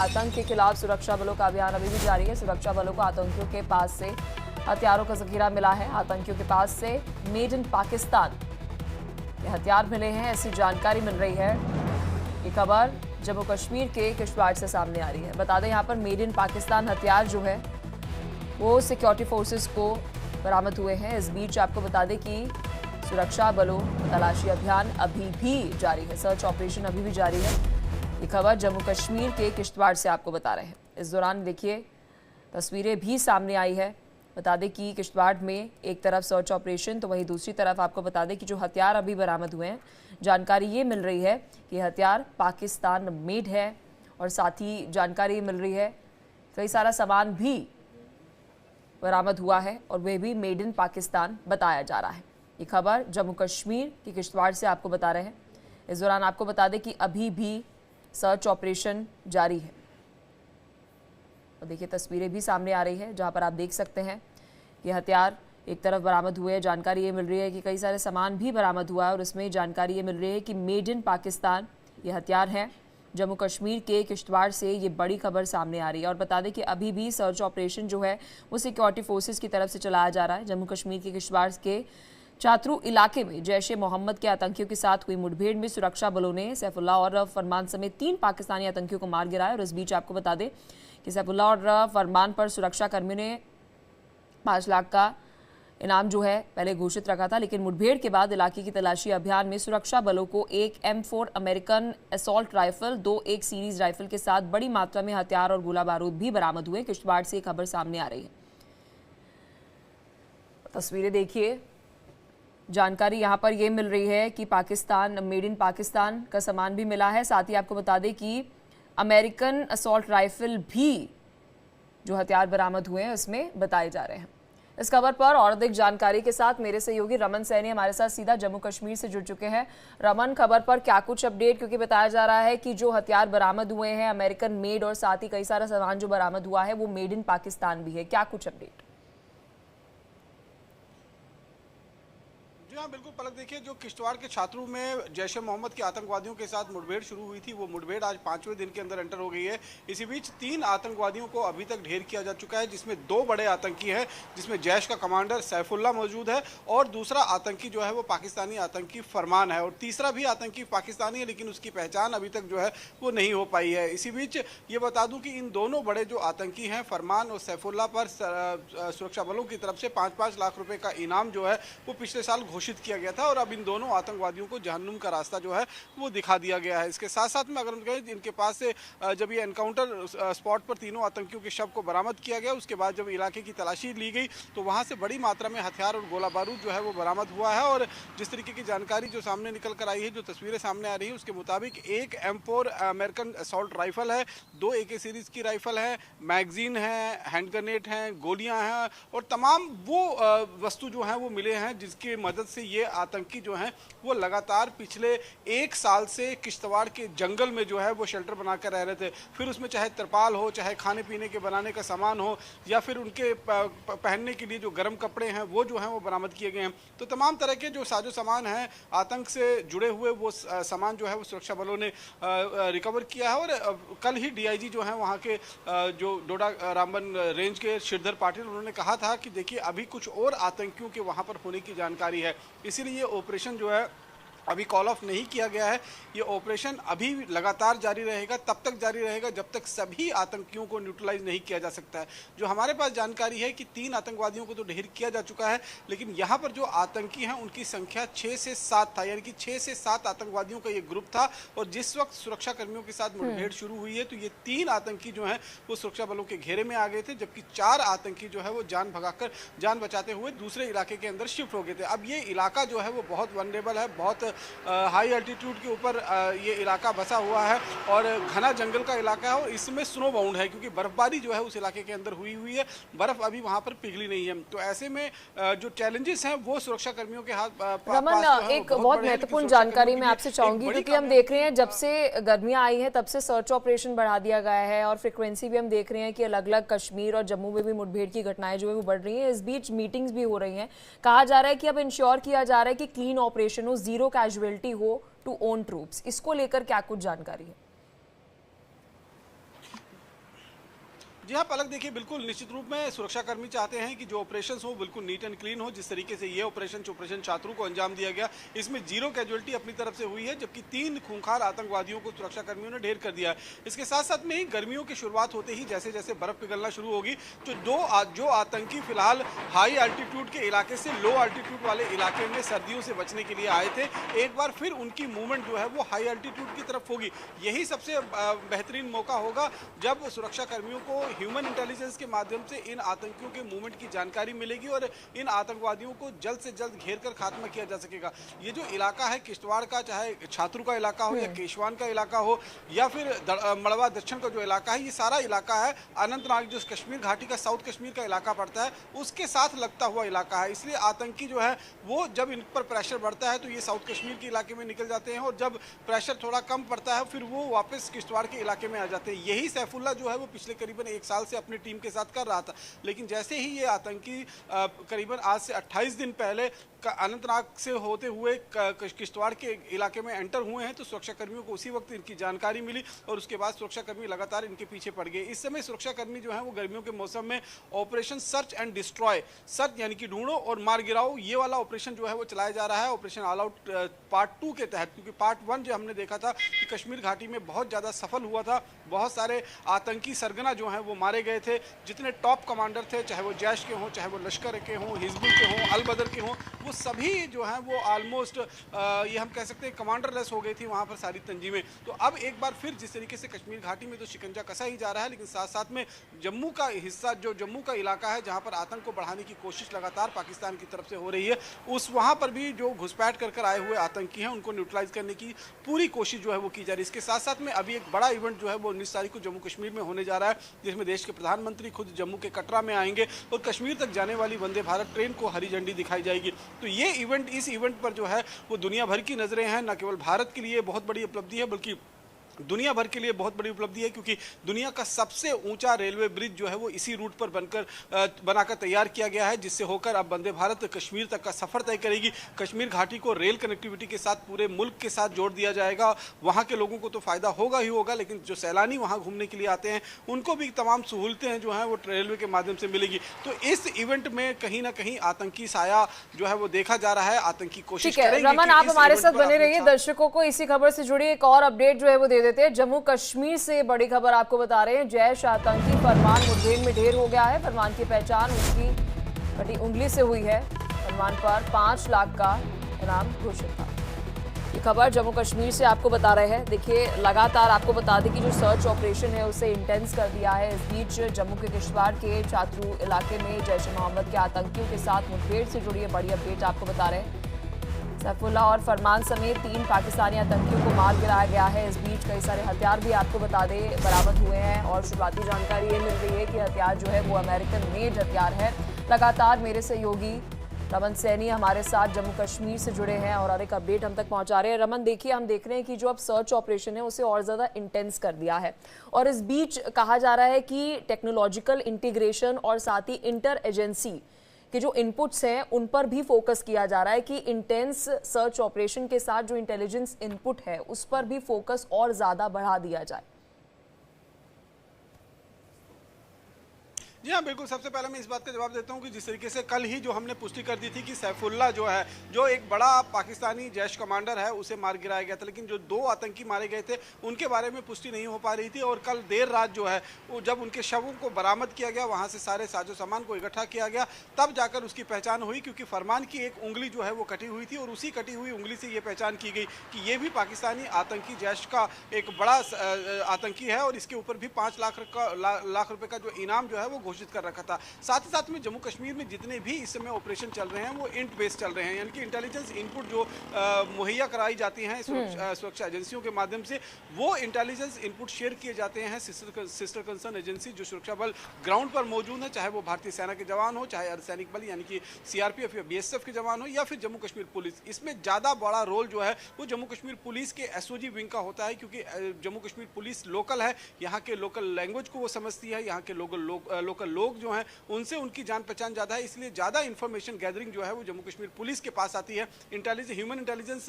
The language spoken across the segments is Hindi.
आतंक के खिलाफ सुरक्षा बलों का अभियान अभी भी जारी है। सुरक्षा बलों को आतंकियों के पास से हथियारों का जखीरा मिला है। आतंकियों के पास से मेड इन पाकिस्तान के हथियार मिले हैं, ऐसी जानकारी मिल रही है। ये खबर जम्मू कश्मीर के किश्तवाड़ से सामने आ रही है। बता दें, यहाँ पर मेड इन पाकिस्तान हथियार जो है वो सिक्योरिटी फोर्सेस को बरामद हुए हैं। इस बीच आपको बता दें कि सुरक्षा बलों तलाशी अभियान अभी भी जारी है, सर्च ऑपरेशन अभी भी जारी है। ये खबर जम्मू कश्मीर के किश्तवाड़ से आपको बता रहे हैं। इस दौरान देखिए तस्वीरें भी सामने आई है। बता दें कि किश्तवाड़ में एक तरफ सर्च ऑपरेशन तो वहीं दूसरी तरफ आपको बता दें कि जो हथियार अभी बरामद हुए हैं, जानकारी ये मिल रही है कि हथियार पाकिस्तान मेड है और साथ ही जानकारी मिल रही है कई सारा सामान भी बरामद हुआ है और वह भी मेड इन पाकिस्तान बताया जा रहा है। ये खबर जम्मू कश्मीर के किश्तवाड़ से आपको बता रहे हैं। इस दौरान आपको बता दें कि अभी भी सर्च ऑपरेशन जारी है और देखिए तस्वीरें भी सामने आ रही है जहां पर आप देख सकते हैं कि हथियार एक तरफ बरामद हुए हैं। जानकारी ये मिल रही है कि कई सारे सामान भी बरामद हुआ है और इसमें जानकारी ये मिल रही है कि मेड इन पाकिस्तान ये हथियार हैं। जम्मू कश्मीर के किश्तवाड़ से ये बड़ी खबर सामने आ रही है और बता दें कि अभी भी सर्च ऑपरेशन जो है वो सिक्योरिटी फोर्सेस की तरफ से चलाया जा रहा है। जम्मू कश्मीर के किश्तवाड़ के चात्रू इलाके में जैश ए मोहम्मद के आतंकियों के साथ हुई मुठभेड़ में सुरक्षा बलों ने सैफुल्लाह और फरमान समेत 3 पाकिस्तानी आतंकियों को मार गिराया। और इस बीच आपको बता दें कि सैफुल्लाह और फरमान पर सुरक्षा कर्मियों ने 5 लाख का इनाम जो है पहले घोषित रखा था, लेकिन मुठभेड़ के बाद इलाके की तलाशी अभियान में सुरक्षा बलों को एक M4 American assault rifle, 2 1 series rifle के साथ बड़ी मात्रा में हथियार और गोला बारूद भी बरामद हुए। किश्तवाड़ से खबर सामने आ रही है। तस्वीरें देखिए, जानकारी यहाँ पर यह मिल रही है कि पाकिस्तान मेड इन पाकिस्तान का सामान भी मिला है। साथ ही आपको बता दें कि अमेरिकन असॉल्ट राइफल भी जो हथियार बरामद हुए हैं उसमें बताए जा रहे हैं। इस खबर पर और अधिक जानकारी के साथ मेरे सहयोगी रमन सैनी हमारे साथ सीधा जम्मू कश्मीर से जुड़ चुके हैं। रमन, खबर पर क्या कुछ अपडेट, क्योंकि बताया जा रहा है कि जो हथियार बरामद हुए हैं अमेरिकन मेड और साथ ही कई सारा सामान जो बरामद हुआ है वो मेड इन पाकिस्तान भी है। क्या कुछ अपडेट? जी हाँ, बिल्कुल पलक, देखिए जो किश्तवाड़ के छात्रों में जैश ए मोहम्मद के आतंकवादियों के साथ मुठभेड़ शुरू हुई थी, वो मुठभेड़ आज 5वें दिन के अंदर एंटर हो गई है। इसी बीच 3 आतंकवादियों को अभी तक ढेर किया जा चुका है, जिसमें 2 बड़े आतंकी हैं, जिसमें जैश का कमांडर सैफुल्लाह मौजूद है और दूसरा आतंकी जो है वो पाकिस्तानी आतंकी फरमान है और तीसरा भी आतंकी पाकिस्तानी है, लेकिन उसकी पहचान अभी तक जो है वो नहीं हो पाई है। इसी बीच ये बता दूं कि इन दोनों बड़े जो आतंकी हैं फरमान और सैफुल्लाह पर सुरक्षा बलों की तरफ से 5-5 लाख रुपए का इनाम जो है वो पिछले साल घोषित किया गया था और अब इन दोनों आतंकवादियों को जहन्नुम का रास्ता जो है वो दिखा दिया गया है। इसके साथ साथ में अगर हम कहें, इनके पास से जब ये एनकाउंटर स्पॉट पर तीनों आतंकियों के शव को बरामद किया गया, उसके बाद जब इलाके की तलाशी ली गई तो वहां से बड़ी मात्रा में हथियार और गोला बारूद जो है वो बरामद हुआ है। और जिस तरीके की जानकारी जो सामने निकल कर आई है, जो तस्वीरें सामने आ रही है, उसके मुताबिक एक M4 अमेरिकन असॉल्ट राइफल है, 2 AK सीरीज की राइफल है, मैगजीन है, हैंड ग्रेनेड हैं, गोलियां हैं और तमाम वो वस्तु जो हैं वो मिले हैं जिसकी मदद से ये आतंकी जो हैं वो लगातार पिछले 1 साल से किश्तवाड़ के जंगल में जो है वो शेल्टर बनाकर रह रहे थे। फिर उसमें चाहे तिरपाल हो, चाहे खाने पीने के बनाने का सामान हो या फिर उनके पहनने के लिए जो गर्म कपड़े हैं वो जो हैं वो बरामद किए गए हैं। तो तमाम तरह के जो साजो सामान हैं आतंक से जुड़े हुए वो सामान जो है वो सुरक्षा बलों ने रिकवर किया है। और कल ही DIG जो है वहाँ के जो डोडा रामबन रेंज के श्रीधर पाटिल, उन्होंने कहा था कि देखिए अभी कुछ और आतंकियों के वहाँ पर होने की जानकारी है, इसीलिए ये ऑपरेशन जो है अभी कॉल ऑफ नहीं किया गया है। ये ऑपरेशन अभी लगातार जारी रहेगा, तब तक जारी रहेगा जब तक सभी आतंकियों को न्यूट्रलाइज नहीं किया जा सकता है। जो हमारे पास जानकारी है कि 3 आतंकवादियों को तो ढेर किया जा चुका है, लेकिन यहाँ पर जो आतंकी हैं उनकी संख्या 6 से 7 था, यानी कि 6 से 7 आतंकवादियों का ये ग्रुप था। और जिस वक्त सुरक्षा कर्मियों के साथ मुठभेड़ शुरू हुई है तो ये 3 आतंकी जो हैं वो सुरक्षा बलों के घेरे में आ गए थे, जबकि 4 आतंकी जो है वो जान भगाकर, जान बचाते हुए दूसरे इलाके के अंदर शिफ्ट हो गए थे। अब ये इलाका जो है वो बहुत वनरेबल है, बहुत हाई एल्टीट्यूड के ऊपर ये इलाका बसा हुआ है और घना जंगल का इलाका है और इसमें स्नो बाउंड है, क्योंकि बर्फबारी जो है उस इलाके के अंदर हुई है, बर्फ अभी वहां पर पिघली नहीं है। तो ऐसे में जो चैलेंजेस हैं वो सुरक्षा कर्मियों के हाथ रमन, एक बहुत महत्वपूर्ण जानकारी मैं आपसे चाहूंगी, क्योंकि हम देख रहे हैं जब से गर्मियां आई हैं तब से सर्च ऑपरेशन बढ़ा दिया गया है और फ्रिक्वेंसी भी हम देख रहे हैं कि अलग अलग कश्मीर और जम्मू में भी मुठभेड़ की घटनाएं जो है वो बढ़ रही हैं। इस बीच मीटिंग्स भी हो रही हैं, कहा जा रहा है कि अब इंश्योर किया जा रहा है कि क्लीन ऑपरेशन हो, 0 कैजुअलिटी हो टू ओन ट्रूप्स। इसको लेकर क्या कुछ जानकारी है? जी हाँ पलक देखिए, बिल्कुल निश्चित रूप में सुरक्षाकर्मी चाहते हैं कि जो ऑपरेशन हो बिल्कुल नीट एंड क्लीन हो। जिस तरीके से ये ऑपरेशन छात्रों को अंजाम दिया गया, इसमें 0 कैजुअलिटी अपनी तरफ से हुई है, जबकि 3 खूंखार आतंकवादियों को सुरक्षाकर्मियों ने ढेर कर दिया है। इसके साथ साथ में ही गर्मियों की शुरुआत होते ही जैसे जैसे बर्फ पिघलना शुरू होगी, तो जो आतंकी फिलहाल हाई अल्टीट्यूड के इलाके से लो अल्टीट्यूड वाले इलाके में सर्दियों से बचने के लिए आए थे, एक बार फिर उनकी मूवमेंट जो है वो हाई अल्टीट्यूड की तरफ होगी। यही सबसे बेहतरीन मौका होगा जब सुरक्षाकर्मियों को ह्यूमन इंटेलिजेंस के माध्यम से इन आतंकियों के मूवमेंट की जानकारी मिलेगी और इन आतंकवादियों को जल्द से जल्द घेर कर खात्मा किया जा सकेगा। ये जो इलाका है किश्तवाड़ का, चाहे छात्रू का इलाका हो या केशवान का इलाका हो या फिर मड़वा दक्षिण का जो इलाका है, ये सारा इलाका है अनंतनाग, जो कश्मीर घाटी का साउथ कश्मीर का इलाका पड़ता है, उसके साथ लगता हुआ इलाका है। इसलिए आतंकी जो है वो जब इन पर प्रेशर बढ़ता है तो ये साउथ कश्मीर के इलाके में निकल जाते हैं, और जब प्रेशर थोड़ा कम पड़ता है फिर वो वापस किश्तवाड़ के इलाके में आ जाते हैं। यही सैफुल्ला जो है वो पिछले करीबन 1 साल से अपनी टीम के साथ कर रहा था, लेकिन जैसे ही ये आतंकी करीबन आज से 28 दिन पहले अनंतनाग से होते हुए किश्तवाड़ के इलाके में एंटर हुए हैं, तो सुरक्षाकर्मियों को उसी वक्त इनकी जानकारी मिली और उसके बाद सुरक्षाकर्मी लगातार इनके पीछे पड़ गए। इस समय सुरक्षाकर्मी जो हैं वो गर्मियों के मौसम में operation search and destroy, search यानी कि ढूंढो और मार गिराओ, ये वाला ऑपरेशन जो है वो चलाया जा रहा है ऑपरेशन ऑल आउट पार्ट 2 के तहत। क्योंकि पार्ट 1 जो हमने देखा था कि कश्मीर घाटी में बहुत ज़्यादा सफल हुआ था, बहुत सारे आतंकी सरगना जो हैं वो मारे गए थे। जितने टॉप कमांडर थे, चाहे वो जैश के हों, चाहे वो लश्कर के हों, हिजबुल के हों, अल बदर के हों, वो सभी जो हैं वो ऑलमोस्ट ये हम कह सकते हैं कमांडर लेस हो गई थी वहाँ पर सारी तंजीमें। तो अब एक बार फिर जिस तरीके से कश्मीर घाटी में तो शिकंजा कसा ही जा रहा है, लेकिन साथ साथ में जम्मू का हिस्सा, जो जम्मू का इलाका है जहाँ पर आतंक को बढ़ाने की कोशिश लगातार पाकिस्तान की तरफ से हो रही है, उस वहाँ पर भी जो घुसपैठ कर आए हुए आतंकी हैं उनको न्यूट्रलाइज करने की पूरी कोशिश जो है वो की जा रही है। इसके साथ साथ में अभी एक बड़ा इवेंट जो है वो 19 तारीख को जम्मू कश्मीर में होने जा रहा है, जिसमें देश के प्रधानमंत्री खुद जम्मू के कटरा में आएंगे और कश्मीर तक जाने वाली वंदे भारत ट्रेन को हरी झंडी दिखाई जाएगी। तो ये इस इवेंट पर जो है वो दुनिया भर की नजरें हैं। न केवल भारत के लिए बहुत बड़ी उपलब्धि है बल्कि दुनिया भर के लिए बहुत बड़ी उपलब्धि है, क्योंकि दुनिया का सबसे ऊंचा रेलवे ब्रिज जो है वो इसी रूट पर बनाकर तैयार किया गया है, जिससे होकर अब वंदे भारत कश्मीर तक का सफर तय करेगी। कश्मीर घाटी को रेल कनेक्टिविटी के साथ पूरे मुल्क के साथ जोड़ दिया जाएगा। वहाँ के लोगों को तो फायदा होगा ही होगा, लेकिन जो सैलानी वहाँ घूमने के लिए आते हैं उनको भी तमाम सहूलतें जो हैं वो रेलवे के माध्यम से मिलेगी। तो इस इवेंट में कहीं ना कहीं आतंकी साया जो है वो देखा जा रहा है। आतंकी कोशिश करेंगे। रमन, आप हमारे साथ बने रहिए, दर्शकों को इसी खबर से जुड़ी एक और अपडेट जो है वो दे देते हैं। जम्मू कश्मीर से बड़ी खबर आपको बता रहे हैं। जैश आतंकी फरमान मुठभेड़ में ढेर हो गया है। फरमान की पहचान उसकी कटी उंगली से हुई है। फरमान पर 5 लाख का इनाम घोषित था। ये खबर जम्मू कश्मीर से आपको बता रहे हैं। देखिए, लगातार आपको बता दें कि जो सर्च ऑपरेशन है उसे इंटेंस कर दिया है। इस बीच जम्मू के किश्तवाड़ के छात्रू इलाके में जैश ए मोहम्मद के आतंकियों के साथ मुठभेड़ से जुड़ी बड़ी अपडेट आपको बता रहे हैं। सैफुल्ला और फरमान समेत 3 पाकिस्तानी आतंकियों को मार गिराया गया है। इस बीच कई सारे हथियार भी आपको बता दें बरामद हुए हैं और शुरुआती जानकारी ये मिल रही है कि हथियार जो है वो अमेरिकन मेड हथियार है। लगातार मेरे सहयोगी रमन सैनी हमारे साथ जम्मू कश्मीर से जुड़े हैं और हर एक अपडेट हम तक पहुंचा रहे हैं। रमन, देखिए, हम देख रहे हैं कि जो अब सर्च ऑपरेशन है उसे और ज़्यादा इंटेंस कर दिया है और इस बीच कहा जा रहा है कि टेक्नोलॉजिकल इंटीग्रेशन और साथ ही इंटर एजेंसी कि जो इनपुट्स हैं उन पर भी फोकस किया जा रहा है कि इंटेंस सर्च ऑपरेशन के साथ जो इंटेलिजेंस इनपुट है उस पर भी फोकस और ज़्यादा बढ़ा दिया जाए। जी हाँ, बिल्कुल। सबसे पहले मैं इस बात का जवाब देता हूँ कि जिस तरीके से कल ही जो हमने पुष्टि कर दी थी कि सैफुल्ला जो है, जो एक बड़ा पाकिस्तानी जैश कमांडर है, उसे मार गिराया गया था, लेकिन जो 2 आतंकी मारे गए थे उनके बारे में पुष्टि नहीं हो पा रही थी। और कल देर रात जो है वो जब उनके शवों को बरामद किया गया, वहाँ से सारे साजो सामान को इकट्ठा किया गया, तब जाकर उसकी पहचान हुई। क्योंकि फरमान की एक उंगली जो है वो कटी हुई थी और उसी कटी हुई उंगली से ये पहचान की गई कि ये भी पाकिस्तानी आतंकी जैश का एक बड़ा आतंकी है और इसके ऊपर भी 5 लाख रुपए का जो इनाम जो है वो घोषित कर रखा था। साथ ही साथ में जम्मू कश्मीर में जितने भी इस समय ऑपरेशन चल रहे हैं वो इंट बेस्ड चल रहे हैं, यानी कि इंटेलिजेंस इनपुट जो मुहैया कराई जाती हैं सुरक्षा एजेंसियों के माध्यम से, वो इंटेलिजेंस इनपुट शेयर किए जाते हैं सिस्टर कंसर्न एजेंसी जो सुरक्षा बल ग्राउंड पर मौजूद है, चाहे वो भारतीय सेना के जवान हो, चाहे अर्धसैनिक बल यानी कि सीआरपीएफ या बीएसएफ के जवान हो, या फिर जम्मू कश्मीर पुलिस। इसमें ज़्यादा बड़ा रोल जो है वो जम्मू कश्मीर पुलिस के एसओजी विंग का होता है, क्योंकि जम्मू कश्मीर पुलिस लोकल है, यहाँ के लोकल लैंग्वेज को वो समझती है, यहाँ के लोकल लोकल लोग जो हैं उनसे उनकी जान पहचान ज़्यादा है, इसलिए ज़्यादा इंफॉर्मेशन गैदरिंग जो है वो जम्मू कश्मीर पुलिस के पास आती है। ह्यूमन इंटेलिजेंस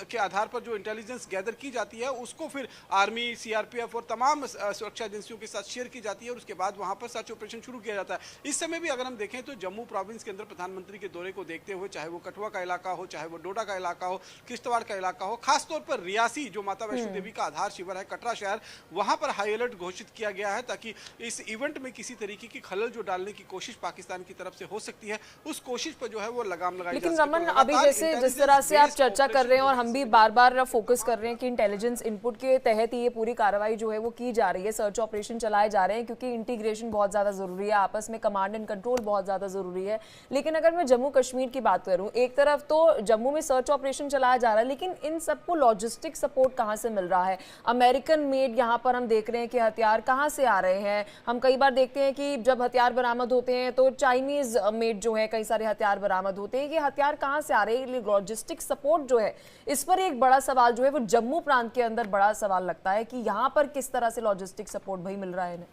के आधार पर जो इंटेलिजेंस गैदर की जाती है उसको फिर आर्मी, सीआरपीएफ और तमाम सुरक्षा एजेंसियों के साथ शेयर की जाती है और उसके बाद वहाँ पर सर्च ऑपरेशन शुरू किया जाता है। इस समय भी अगर हम देखें तो जम्मू प्रोविंस के अंदर प्रधानमंत्री के दौरे को देखते हुए, चाहे वो कठुआ का इलाका हो, चाहे वो डोडा का इलाका हो, किश्तवाड़ का इलाका हो, खासतौर पर रियासी जो माता वैष्णो देवी का आधार शिविर है, कटरा शहर, वहां पर हाई अलर्ट घोषित किया गया है ताकि इस इवेंट में किसी तरीके की खलल जो डालने की कोशिश पाकिस्तान की तरफ से हो सकती है, उस कोशिश पर जो है वो लगाम लगाई जा लेकिन सकती है। रमन, अभी जैसे जिस तरह से आप चर्चा कर रहे हैं और हम भी बार बार फोकस कर रहे हैं कि इंटेलिजेंस इनपुट के तहत ये पूरी कार्रवाई जो है वो की जा रही है, सर्च ऑपरेशन चलाए जा रहे हैं क्योंकि इंटीग्रेशन बहुत ज्यादा जरूरी है, आपस में कमांड एंड कंट्रोल बहुत ज्यादा जरूरी है। लेकिन अगर मैं जम्मू कश्मीर की बात करूं, एक तरफ तो जम्मू में सर्च ऑपरेशन चलाया जा रहा है, लेकिन इन सबको लॉजिस्टिक सपोर्ट कहां से मिल रहा है? अमेरिकन मेड यहाँ पर हम देख रहे हैं कि हथियार कहां से आ रहे हैं। हम कई बार देखते हैं कि जब हथियार बरामद होते हैं तो चाइनीज मेड जो है कई सारे हथियार बरामद होते हैं। ये हथियार कहां से आ रहे हैं? लॉजिस्टिक सपोर्ट जो है, इस पर एक बड़ा सवाल जो है वो जम्मू प्रांत के अंदर बड़ा सवाल लगता है कि यहाँ पर किस तरह से लॉजिस्टिक सपोर्ट भाई मिल रहा है इन्हें।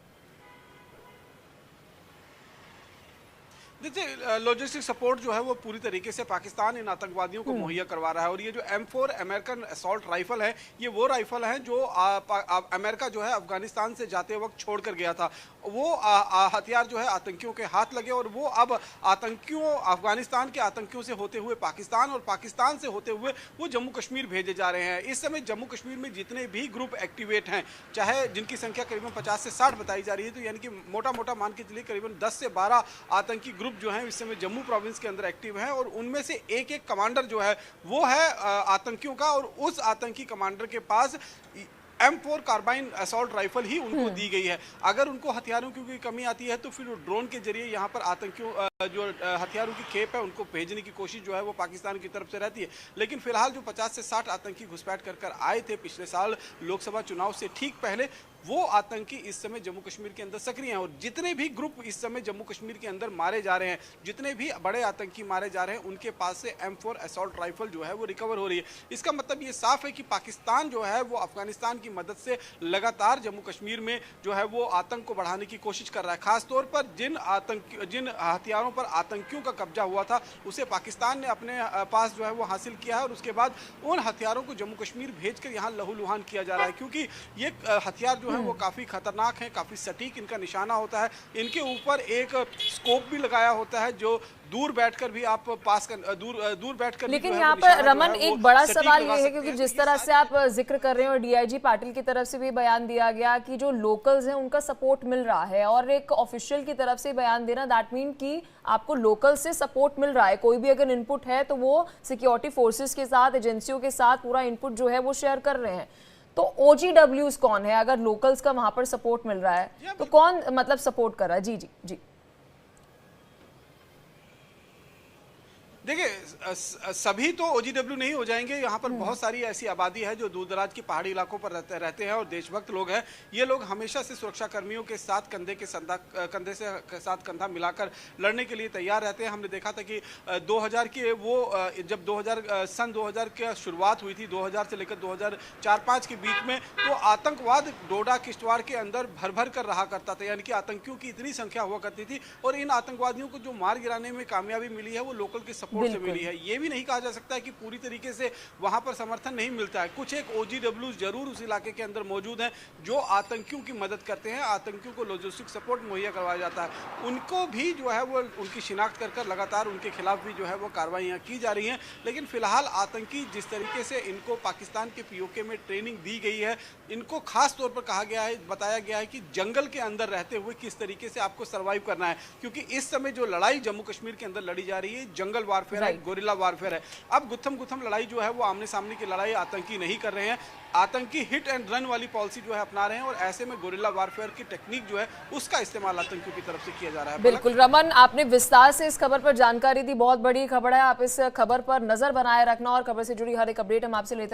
देखिए, लॉजिस्टिक सपोर्ट जो है वो पूरी तरीके से पाकिस्तान इन आतंकवादियों को मुहैया करवा रहा है और ये जो M4 अमेरिकन असॉल्ट राइफल है, ये वो राइफल है जो अमेरिका जो है अफगानिस्तान से जाते वक्त छोड़ कर गया था। वो हथियार जो है आतंकियों के हाथ लगे और वो अब अफगानिस्तान के आतंकियों से होते हुए पाकिस्तान और पाकिस्तान से होते हुए वो जम्मू कश्मीर भेजे जा रहे हैं। इस समय जम्मू कश्मीर में जितने भी ग्रुप एक्टिवेट हैं, चाहे जिनकी संख्या करीबन 50 से 60 बताई जा रही है, तो यानी कि मोटा मोटा मान के चलिए करीबन 10 से 12 आतंकी ग्रुप जो हैं इस समय जम्मू प्रोविंस के अंदर एक्टिव हैं और उनमें से एक एक कमांडर जो है वो है आतंकियों का और उस आतंकी कमांडर के पास M4 कार्बाइन असॉल्ट राइफल ही उनको दी गई है। अगर उनको हथियारों की कोई कमी आती है तो फिर ड्रोन के जरिए यहाँ पर आतंकियों जो हथियारों की खेप है उनको भेजने की कोशिश जो है वो पाकिस्तान की तरफ से रहती है। लेकिन फिलहाल जो 50 से 60 आतंकी घुसपैठ कर आए थे पिछले साल लोकसभा चुनाव से ठीक पहले, वो आतंकी इस समय जम्मू कश्मीर के अंदर सक्रिय हैं और जितने भी ग्रुप इस समय जम्मू कश्मीर के अंदर मारे जा रहे हैं, जितने भी बड़े आतंकी मारे जा रहे हैं, उनके पास से M4 असॉल्ट राइफल जो है वो रिकवर हो रही है। इसका मतलब ये साफ है कि पाकिस्तान जो है वो अफगानिस्तान की मदद से लगातार जम्मू कश्मीर में जो है वो आतंक को बढ़ाने की कोशिश कर रहा है। खासतौर पर जिन हथियारों पर आतंकियों का कब्जा हुआ था उसे पाकिस्तान ने अपने पास जो है वो हासिल किया है और उसके बाद उन हथियारों को जम्मू कश्मीर भेजकर यहाँ लहूलुहान किया जा रहा है, क्योंकि ये हथियार जो है वो काफ़ी खतरनाक है, काफ़ी सटीक इनका निशाना होता है। इनके ऊपर एक स्कोप भी लगाया होता है जो दूर बैठकर भी आप दूर बैठकर। लेकिन यहाँ पर रमन एक बड़ा सवाल ये है क्योंकि जिस तरह से आप जिक्र कर रहे हैं और डीआईजी पाटिल की तरफ से भी बयान दिया गया कि जो लोकल्स हैं उनका सपोर्ट मिल रहा है और एक ऑफिशियल की तरफ से बयान देना, दैट मीन कि आपको लोकल से सपोर्ट मिल रहा है। कोई भी अगर इनपुट है तो वो सिक्योरिटी फोर्सेस के साथ, एजेंसियों के साथ पूरा इनपुट जो है वो शेयर कर रहे हैं। तो OGWs कौन है? अगर लोकल्स का वहां पर सपोर्ट मिल रहा है तो कौन मतलब सपोर्ट कर रहा है? जी जी जी। देखिए, सभी तो OGW नहीं हो जाएंगे। यहाँ पर बहुत सारी ऐसी आबादी है जो दूर दराज की पहाड़ी इलाकों पर रहते हैं और देशभक्त लोग हैं। ये लोग हमेशा से सुरक्षा कर्मियों के साथ कंधे से साथ कंधा मिलाकर लड़ने के लिए तैयार रहते हैं। हमने देखा था कि 2000 के वो जब 2000 की शुरुआत हुई थी, 2000 से लेकर 2004-5 के बीच में, तो आतंकवाद डोडा किश्तवाड़ के अंदर भर भर कर रहा करता था, यानी कि आतंकियों की इतनी संख्या हुआ करती थी और इन आतंकवादियों को जो मार गिराने में कामयाबी मिली है वो लोकल के सपोर्ट से मिली है। ये भी नहीं कहा जा सकता है कि पूरी तरीके से वहां पर समर्थन नहीं मिलता है। कुछ एक OGWs जरूर उस इलाके के अंदर मौजूद हैं जो आतंकियों की मदद करते हैं, आतंकियों को लॉजिस्टिक सपोर्ट मुहैया करवाया जाता है। उनको भी जो है वो उनकी शिनाख्त कर लगातार उनके खिलाफ भी जो है वो कार्रवाइयाँ की जा रही हैं। लेकिन फिलहाल आतंकी जिस तरीके से इनको पाकिस्तान के POK में ट्रेनिंग दी गई है, इनको खास तौर पर कहा गया है, बताया गया है कि जंगल के अंदर रहते हुए किस तरीके से आपको सर्वाइव करना है, क्योंकि इस समय जो लड़ाई जम्मू कश्मीर के अंदर लड़ी जा रही है जंगल वारफेयर है, गोरिल्ला वारफेयर है। अब गुत्थम लड़ाई जो है वो आमने सामने की लड़ाई आतंकी नहीं कर रहे हैं, आतंकी हिट एंड रन वाली पॉलिसी जो है अपना रहे हैं और ऐसे में गोरिल्ला वारफेयर की टेक्निक जो है उसका इस्तेमाल आतंकियों की तरफ से किया जा रहा है। बिल्कुल रमन, आपने विस्तार से इस खबर पर जानकारी दी, बहुत बड़ी खबर है। आप इस खबर पर नजर बनाए रखना और खबर से जुड़ी हर एक अपडेट हम आपसे लेते